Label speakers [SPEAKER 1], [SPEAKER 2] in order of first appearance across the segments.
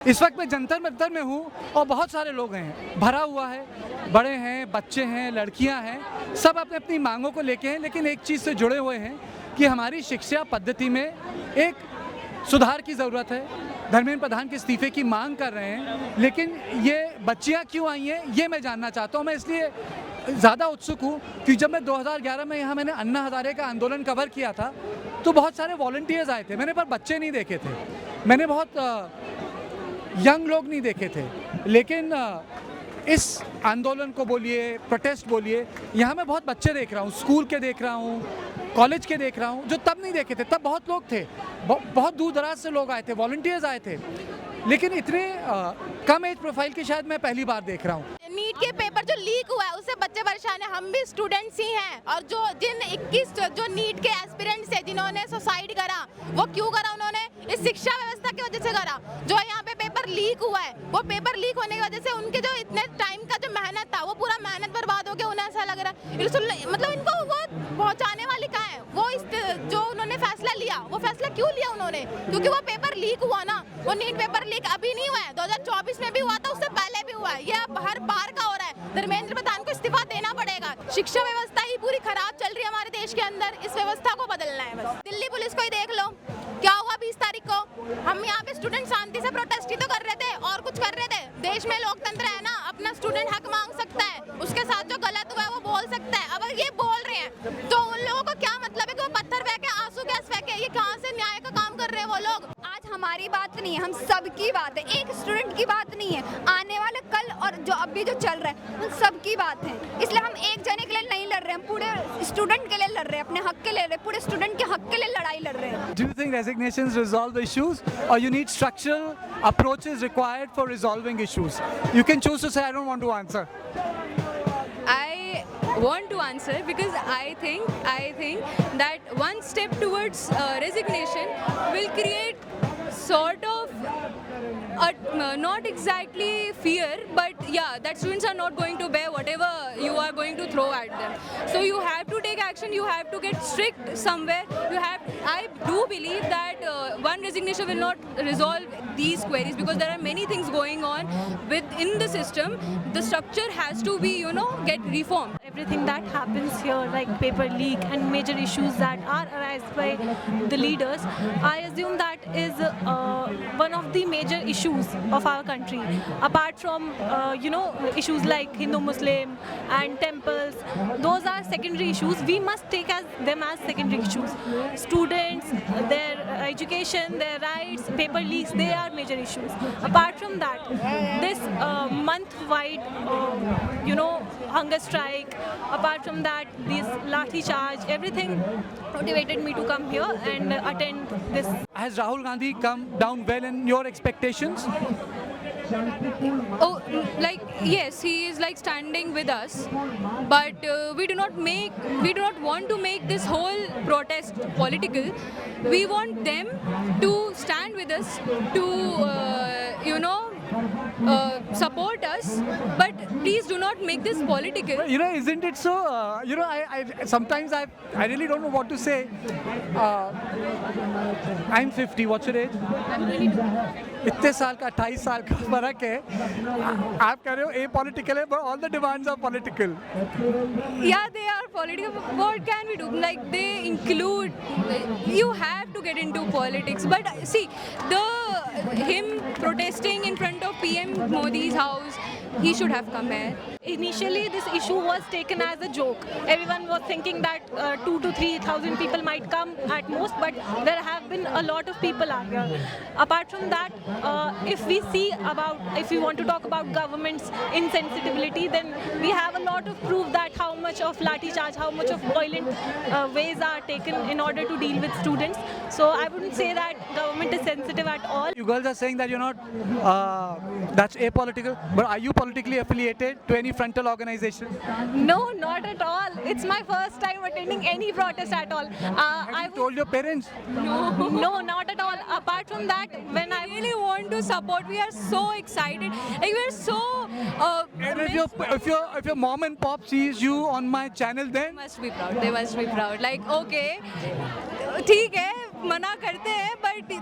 [SPEAKER 1] इस वक्त मैं जंतर मंतर में हूँ और बहुत सारे लोग हैं, भरा हुआ है, बड़े हैं, बच्चे हैं, लड़कियां हैं, सब अपने अपनी मांगों को लेके हैं, लेकिन एक चीज़ से जुड़े हुए हैं कि हमारी शिक्षा पद्धति में एक सुधार की ज़रूरत है। धर्मेंद्र प्रधान के इस्तीफे की मांग कर रहे हैं, लेकिन ये बच्चियां क्यों आई हैं ये मैं जानना चाहता हूँ। मैं इसलिए ज़्यादा उत्सुक हूँ कि जब मैं 2011 में यहाँ मैंने अन्ना हज़ारे का आंदोलन कवर किया था तो बहुत सारे वॉलंटियर्स आए थे, मैंने पर बच्चे नहीं देखे थे, मैंने बहुत यंग लोग नहीं देखे थे, लेकिन इस आंदोलन को बोलिए, प्रोटेस्ट बोलिए, यहाँ मैं बहुत बच्चे देख रहा हूँ, स्कूल के देख रहा हूँ, कॉलेज के देख रहा हूँ, जो तब नहीं देखे थे। तब बहुत लोग थे, बहुत दूर दराज से लोग आए थे, वॉलंटियर्स आए थे, लेकिन इतने कम एज प्रोफाइल की शायद मैं पहली बार देख रहा हूँ।
[SPEAKER 2] नीट के पेपर जो लीक हुआ है उससे बच्चे परेशान हैं, हम भी स्टूडेंट्स ही हैं। और जो जिन 21 जो नीट के एस्पिरेंट्स हैं जिन्होंने सुसाइड करा, वो क्यों करा? उन्होंने इस शिक्षा व्यवस्था की वजह से करा। जो यहाँ पे पेपर लीक हुआ है, वो पेपर लीक होने की वजह से उनके जो इतने टाइम का जो मेहनत था वो पूरा मेहनत बर्बाद हो गया। उन्हें ऐसा लग रहा है मतलब इनको वो पहुँचाने वाली कहाँ है? वो जो उन्होंने फैसला लिया, वो फैसला क्यों लिया उन्होंने? क्योंकि वो पेपर लीक हुआ ना। वो नीट पेपर लीक अभी नहीं हुआ है, 2024 में भी हुआ था, उससे पहले भी हुआ है, ये अब हर बार का हो रहा है। धर्मेंद्र प्रधान को इस्तीफा देना पड़ेगा। शिक्षा व्यवस्था ही पूरी खराब चल रही है हमारे देश के अंदर, इस व्यवस्था को बदलना है बस। दिल्ली पुलिस को ही देख लो, क्या हुआ 20 तारीख को? हम यहाँ पे स्टूडेंट शांति से प्रोटेस्ट ही तो कर रहे थे और कुछ कर रहे थे। देश में लोकतंत्र है ना, अपना स्टूडेंट हक मांग सकता है, उसके साथ जो गलत हुआ है वो बोल सकता है। अगर ये बोल रहे हैं तो उन लोगों को क्या मतलब है कि वो पत्थर फेंके, आंसू गैस फेंके? ये कहाँ से न्याय का काम कर रहे हैं वो लोग?
[SPEAKER 3] आज हमारी बात नहीं है, हम सब की बात है, एक स्टूडेंट की बात नहीं है। आने वाले कल और जो अभी जो चल रहा है उन सब की बात है। इसलिए हम एक जने के लिए नहीं लड़ रहे हैं, हम पूरे स्टूडेंट के लिए लड़ रहे हैं, अपने हक के लिए लड़ रहे हैं, पूरे स्टूडेंट के हक के लिए लड़ाई लड़ रहे हैं।
[SPEAKER 1] Do you think resignations resolve the issues, or you need structural approaches required for resolving issues? You can choose to say I don't want to answer.
[SPEAKER 4] I want to answer because I think that one step towards resignation will create sort of not exactly fear, but yeah, that students are not going to bear whatever you are going to throw at them. So you have to take action, you have to get strict somewhere. I do believe that one resignation will not resolve these queries because there are many things going on within the system. The structure has to be, get reformed.
[SPEAKER 5] Everything that happens here, like paper leak and major issues that are arised by the leaders, I assume that is one of the major issues of our country. Apart from, issues like Hindu-Muslim and temples, those are secondary issues. We must take them as secondary issues. Students, their education, their rights, paper leaks, they are major issues. Apart from that, this month-wide, hunger strike, apart from that, this lathi charge, everything motivated me to come here and attend this.
[SPEAKER 1] Has Rahul Gandhi come down well in your expectations?
[SPEAKER 4] Oh, yes, he is standing with us, but we do not want to make this whole protest political. We want them to stand with us, to support us, but please do not make this political.
[SPEAKER 1] Isn't it so? I sometimes I really don't know what to say. I'm 50. What's your age?
[SPEAKER 4] I'm 22.
[SPEAKER 1] इतने साल का 28 साल का फर्क है। आप कह रहे हो ए पॉलिटिकल है, but all the demands are political.
[SPEAKER 4] Yeah, they are political. What can we do? They include. You have to get into politics, but see, him protesting in front of PM Modi's house, he should have come here.
[SPEAKER 5] Initially, this issue was taken as a joke. Everyone was thinking that 2,000 to 3,000 people might come at most, but there have been a lot of people out here. Apart from that, if we want to talk about government's insensitivity, then we have a lot of proof that how much of lathi charge, how much of violent ways are taken in order to deal with students. So I wouldn't say that government is sensitive at all.
[SPEAKER 1] You girls are saying that you're not, that's apolitical, but are you politically affiliated to any frontal organization?
[SPEAKER 5] No, not at all. It's my first time attending any protest at all.
[SPEAKER 1] Have you told your parents?
[SPEAKER 5] No, not at all. Apart from that, when I
[SPEAKER 4] really want to support, we are so excited. We are so.
[SPEAKER 1] And if your mom and pop sees you on my channel, then
[SPEAKER 4] They must be proud. Okay, ठीक है. लोग मना करते हैं, but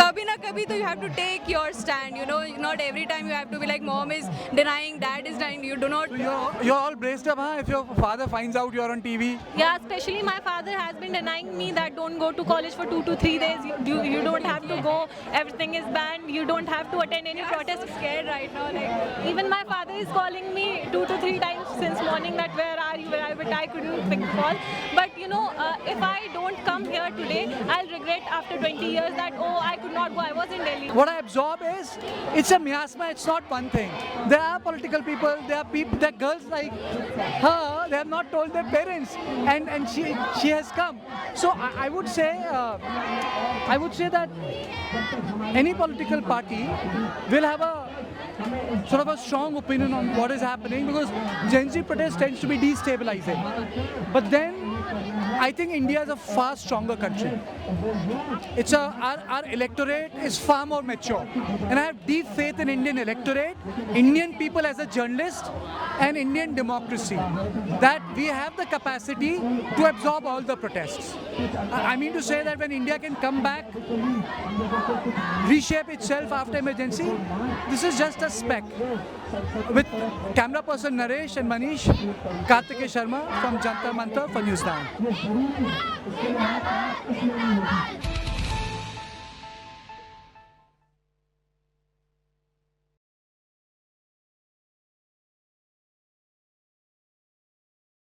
[SPEAKER 4] कभी ना कभी तो you have to take your stand, you know, not every time you have to be like mom is denying, dad is denying, you do not.
[SPEAKER 1] So you're all braced up, huh? If your father finds out you're on TV.
[SPEAKER 5] Yeah, especially my father has been denying me that don't go to college for 2 to 3 days. You don't have to go. Everything is banned. You don't have to attend any protest.
[SPEAKER 4] I'm so scared right now, like.
[SPEAKER 5] Even my father is calling me 2 to 3 times since morning that where are you, but I couldn't pick the call. But you know, if I don't come here today, I'll regret after 20 years that oh, I could not go. I was in Delhi.
[SPEAKER 1] What I absorb is, it's a miasma, it's not one thing. There are political people, there are girls like her, they have not told their parents, and she has come. So I would say that any political party will have a sort of a strong opinion on what is happening, because Gen Z protest tends to be destabilizing. But then I think India is a far stronger country. Our electorate is far more mature, and I have deep faith in Indian electorate, Indian people as a journalist, and Indian democracy, that we have the capacity to absorb all the protests. I mean to say that when India can come back, reshape itself after emergency, this is just a speck. With camera person Naresh and Manish, Kartikeya Sharma from Jantar Mantar for News 9.